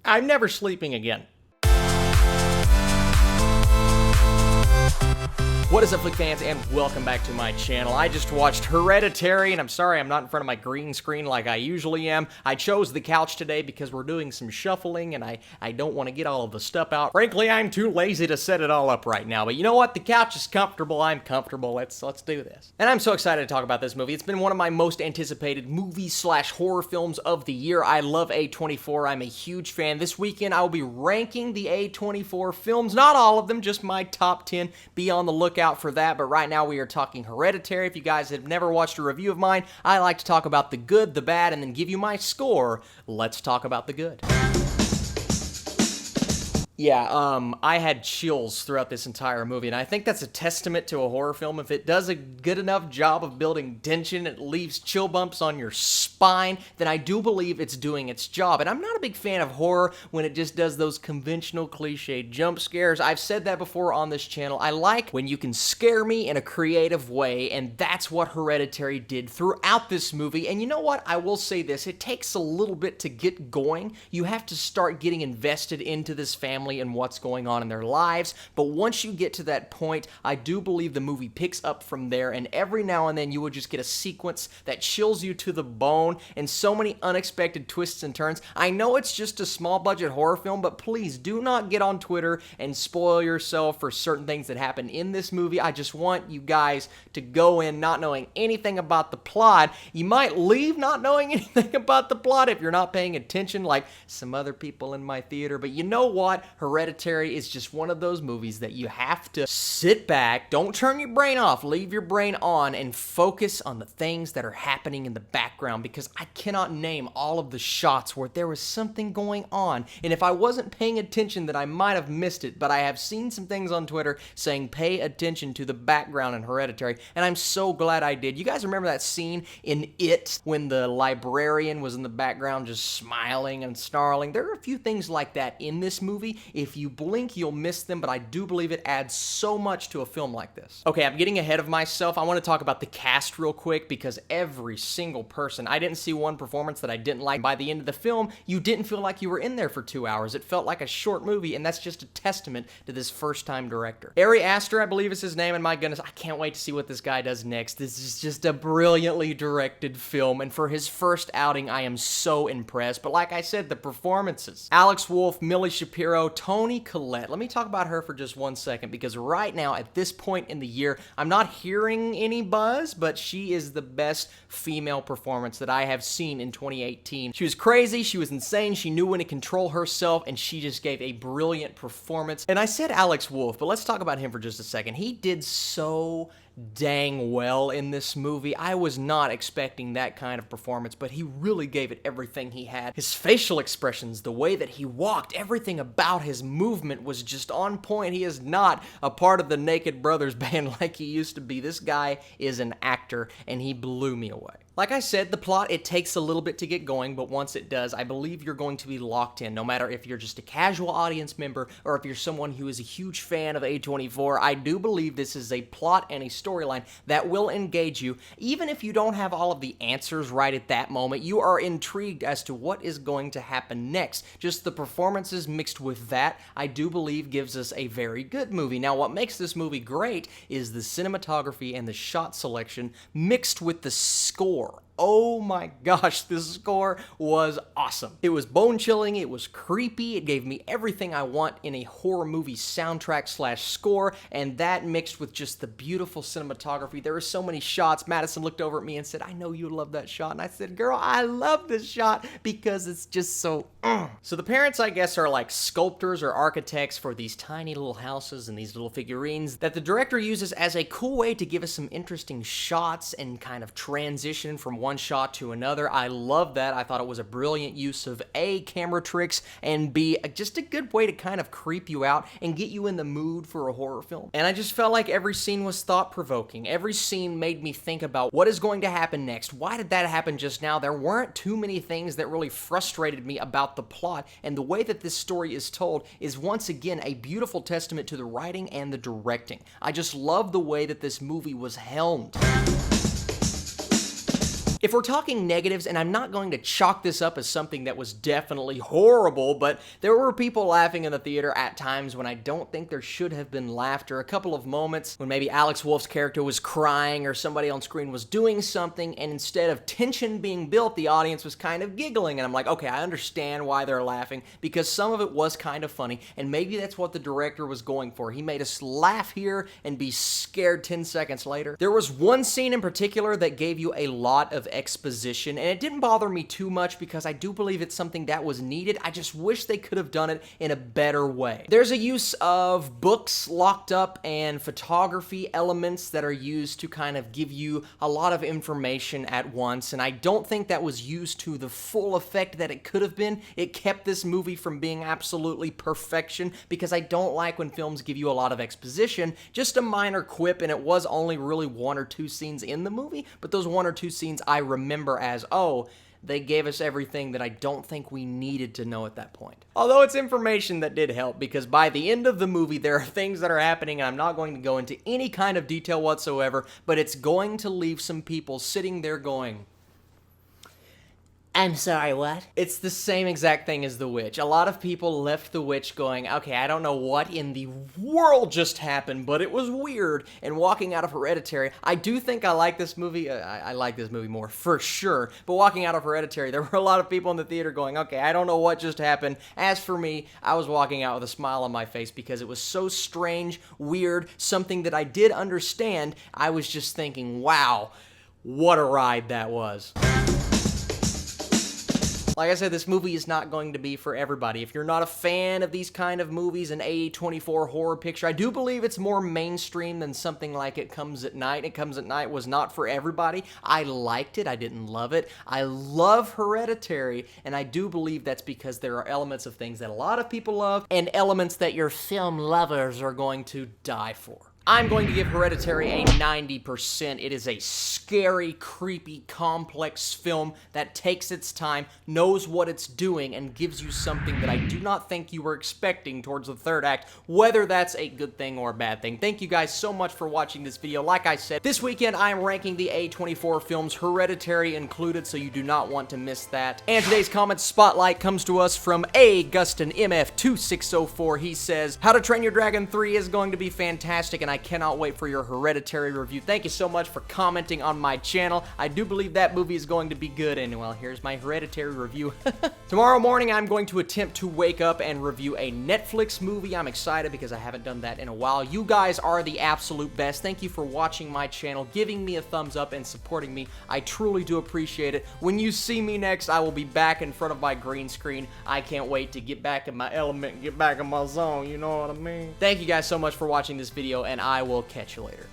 I'm never sleeping again. What is up, Flick fans, and welcome back to my channel. I just watched Hereditary, and I'm sorry I'm not in front of my green screen like I usually am. I chose the couch today because we're doing some shuffling, and I don't want to get all of the stuff out. Frankly, I'm too lazy to set it all up right now, but you know what? The couch is comfortable. I'm comfortable. Let's do this. And I'm so excited to talk about this movie. It's been one of my most anticipated movies/horror films of the year. I love A24. I'm a huge fan. This weekend, I will be ranking the A24 films. Not all of them, just my top 10. Be on the lookout for that, but right now we are talking Hereditary. If you guys have never watched a review of mine, I like to talk about the good, the bad, and then give you my score. Let's talk about the good. Yeah, I had chills throughout this entire movie, and I think that's a testament to a horror film. If it does a good enough job of building tension, it leaves chill bumps on your spine, then I do believe it's doing its job. And I'm not a big fan of horror when it just does those conventional cliche jump scares. I've said that before on this channel. I like when you can scare me in a creative way, and that's what Hereditary did throughout this movie. And you know what? I will say this. It takes a little bit to get going. You have to start getting invested into this family and what's going on in their lives, but once you get to that point, I do believe the movie picks up from there, and every now and then you will just get a sequence that chills you to the bone, and so many unexpected twists and turns. I know it's just a small budget horror film, but please do not get on Twitter and spoil yourself for certain things that happen in this movie. I just want you guys to go in not knowing anything about the plot. You might leave not knowing anything about the plot if you're not paying attention like some other people in my theater, but you know what? Hereditary is just one of those movies that you have to sit back, don't turn your brain off, leave your brain on, and focus on the things that are happening in the background, because I cannot name all of the shots where there was something going on, and if I wasn't paying attention then I might have missed it, but I have seen some things on Twitter saying pay attention to the background in Hereditary, and I'm so glad I did. You guys remember that scene in It when the librarian was in the background just smiling and snarling? There are a few things like that in this movie. If you blink, you'll miss them, but I do believe it adds so much to a film like this. Okay, I'm getting ahead of myself. I want to talk about the cast real quick, because every single person, I didn't see one performance that I didn't like. By the end of the film, you didn't feel like you were in there for 2 hours. It felt like a short movie, and that's just a testament to this first-time director. Ari Aster, I believe is his name, and my goodness, I can't wait to see what this guy does next. This is just a brilliantly directed film, and for his first outing, I am so impressed. But like I said, the performances. Alex Wolff, Millie Shapiro, Toni Collette. Let me talk about her for just 1 second, because right now, at this point in the year, I'm not hearing any buzz, but she is the best female performance that I have seen in 2018. She was crazy, she was insane, she knew when to control herself, and she just gave a brilliant performance. And I said Alex Wolff, but let's talk about him for just a second. He did so dang well in this movie. I was not expecting that kind of performance, but he really gave it everything he had. His facial expressions, the way that he walked, everything about his movement was just on point. He is not a part of the Naked Brothers band like he used to be. This guy is an actor, and he blew me away. Like I said, the plot, it takes a little bit to get going, but once it does, I believe you're going to be locked in, no matter if you're just a casual audience member or if you're someone who is a huge fan of A24. I do believe this is a plot and a storyline that will engage you. Even if you don't have all of the answers right at that moment, you are intrigued as to what is going to happen next. Just the performances mixed with that, I do believe gives us a very good movie. Now, what makes this movie great is the cinematography and the shot selection mixed with the score. Oh my gosh, this score was awesome. It was bone-chilling, it was creepy, it gave me everything I want in a horror movie soundtrack/score, and that mixed with just the beautiful cinematography. There were so many shots. Madison looked over at me and said, "I know you love that shot." And I said, "Girl, I love this shot because it's just so So the parents, I guess, are like sculptors or architects for these tiny little houses and these little figurines that the director uses as a cool way to give us some interesting shots and kind of transition from one shot to another. I love that. I thought it was a brilliant use of A, camera tricks, and B, just a good way to kind of creep you out and get you in the mood for a horror film. And I just felt like every scene was thought-provoking. Every scene made me think about what is going to happen next. Why did that happen just now? There weren't too many things that really frustrated me about the plot, and the way that this story is told is once again a beautiful testament to the writing and the directing. I just love the way that this movie was helmed. If we're talking negatives, and I'm not going to chalk this up as something that was definitely horrible, but there were people laughing in the theater at times when I don't think there should have been laughter. A couple of moments when maybe Alex Wolff's character was crying or somebody on screen was doing something, and instead of tension being built, the audience was kind of giggling, and I'm like, okay, I understand why they're laughing, because some of it was kind of funny, and maybe that's what the director was going for. He made us laugh here and be scared 10 seconds later. There was one scene in particular that gave you a lot of exposition, and it didn't bother me too much because I do believe it's something that was needed. I just wish they could have done it in a better way. There's a use of books locked up and photography elements that are used to kind of give you a lot of information at once, and I don't think that was used to the full effect that it could have been. It kept this movie from being absolutely perfection, because I don't like when films give you a lot of exposition. Just a minor quip, and it was only really one or two scenes in the movie, but those one or two scenes I remember as, oh, they gave us everything that I don't think we needed to know at that point. Although it's information that did help, because by the end of the movie, there are things that are happening, and I'm not going to go into any kind of detail whatsoever, but it's going to leave some people sitting there going, I'm sorry, what? It's the same exact thing as The Witch. A lot of people left The Witch going, okay, I don't know what in the world just happened, but it was weird. And walking out of Hereditary, I do think I like this movie. I like this movie more, for sure. But walking out of Hereditary, there were a lot of people in the theater going, okay, I don't know what just happened. As for me, I was walking out with a smile on my face because it was so strange, weird, something that I did understand. I was just thinking, wow, what a ride that was. Like I said, this movie is not going to be for everybody. If you're not a fan of these kind of movies, an A24 horror picture, I do believe it's more mainstream than something like It Comes at Night. It Comes at Night was not for everybody. I liked it. I didn't love it. I love Hereditary, and I do believe that's because there are elements of things that a lot of people love and elements that your film lovers are going to die for. I'm going to give Hereditary a 90%. It is a scary, creepy, complex film that takes its time, knows what it's doing, and gives you something that I do not think you were expecting towards the third act, whether that's a good thing or a bad thing. Thank you guys so much for watching this video. Like I said, this weekend I am ranking the A24 films, Hereditary included, so you do not want to miss that. And today's comment spotlight comes to us from Augustin MF2604. He says, How to Train Your Dragon 3 is going to be fantastic, and I cannot wait for your Hereditary review. Thank you so much for commenting on my channel. I do believe that movie is going to be good, and well, here's my Hereditary review. Tomorrow morning, I'm going to attempt to wake up and review a Netflix movie. I'm excited because I haven't done that in a while. You guys are the absolute best. Thank you for watching my channel, giving me a thumbs up, and supporting me. I truly do appreciate it. When you see me next, I will be back in front of my green screen. I can't wait to get back in my element, get back in my zone, you know what I mean? Thank you guys so much for watching this video, and I will catch you later.